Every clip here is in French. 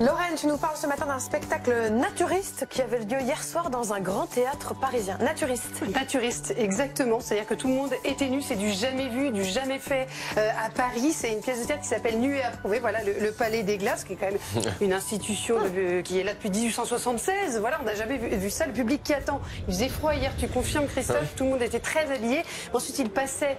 Lorraine, tu nous parles ce matin d'un spectacle naturiste qui avait lieu hier soir dans un grand théâtre parisien. Naturiste. Naturiste, exactement. C'est-à-dire que tout le monde était nu, c'est du jamais vu, du jamais fait à Paris. C'est une pièce de théâtre qui s'appelle Nu et Approuvé. Voilà, le Palais des Glaces, qui est quand même une institution qui est là depuis 1876. Voilà, on n'a jamais vu ça. Le public qui attend. Il faisait froid hier, tu confirmes, Christophe. Tout le monde était très habillé. Ensuite, il passait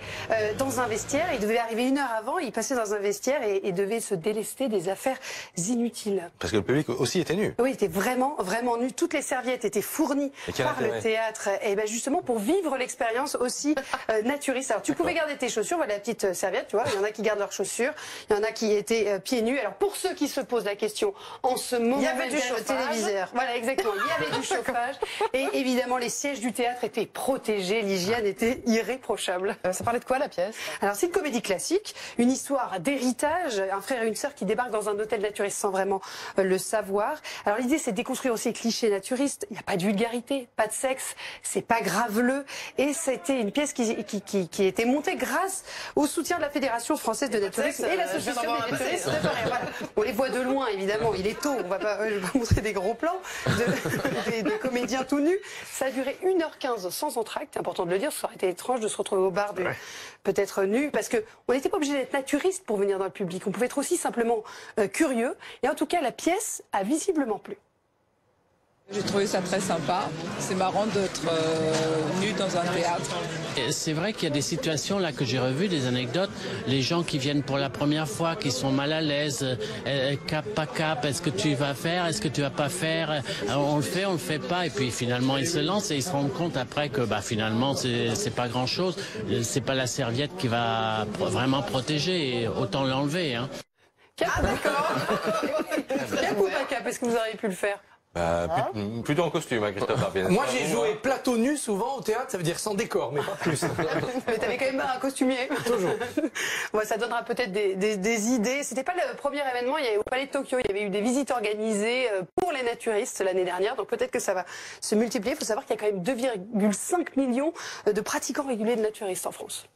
dans un vestiaire. Il devait arriver une heure avant. Il passait dans un vestiaire et devait se délester des affaires inutiles. Parce que le public aussi était nu. Oui, il était vraiment nu. Toutes les serviettes étaient fournies par le théâtre. Et ben justement pour vivre l'expérience aussi naturiste. Alors tu pouvais garder tes chaussures, voilà la petite serviette, tu vois. Il y en a qui gardent leurs chaussures, il y en a qui étaient pieds nus. Alors pour ceux qui se posent la question, en ce moment, il y avait du téléviseur. Voilà, exactement. Il y avait du chauffage. Et évidemment, les sièges du théâtre étaient protégés. L'hygiène était irréprochable. Ça parlait de quoi la pièce? Alors c'est une comédie classique, une histoire d'héritage, un frère et une sœur qui débarquent dans un hôtel naturiste sans vraiment le savoir. Alors l'idée c'est de déconstruire aussi les clichés naturistes. Il n'y a pas de vulgarité, pas de sexe, c'est pas graveleux. Et c'était une pièce qui a été montée grâce au soutien de la Fédération française de naturisme et l'association des naturistes de Paris. Voilà. On les voit de loin évidemment, il est tôt, je vais pas montrer des gros plans de comédiens tout nus. Ça a duré 1h15 sans entracte, c'est important de le dire, ça aurait été étrange de se retrouver au bar peut-être nu, parce qu'on n'était pas obligé d'être naturiste pour venir dans le public, on pouvait être aussi simplement curieux. Et en tout cas, la pièce a visiblement plu. J'ai trouvé ça très sympa. C'est marrant d'être nu dans un théâtre. C'est vrai qu'il y a des situations là que j'ai revues, des anecdotes. Les gens qui viennent pour la première fois, qui sont mal à l'aise, cap pas cap, est-ce que tu vas faire, est-ce que tu vas pas faire, on le fait pas, et puis finalement ils se lancent et ils se rendent compte après que finalement c'est pas grand chose, c'est pas la serviette qui va vraiment protéger, et autant l'enlever. Hein. Cap, d'accord. Cap ou pas cap, est-ce que vous auriez pu le faire? Plutôt en costume, hein, Christophe. Moi j'ai joué plateau nu souvent au théâtre, ça veut dire sans décor, mais pas plus. Mais t'avais quand même un costumier. Toujours. Bon, ça donnera peut-être des idées. C'était pas le premier événement, il y avait au Palais de Tokyo, il y avait eu des visites organisées pour les naturistes l'année dernière, donc peut-être que ça va se multiplier. Il faut savoir qu'il y a quand même 2,5 millions de pratiquants réguliers de naturistes en France.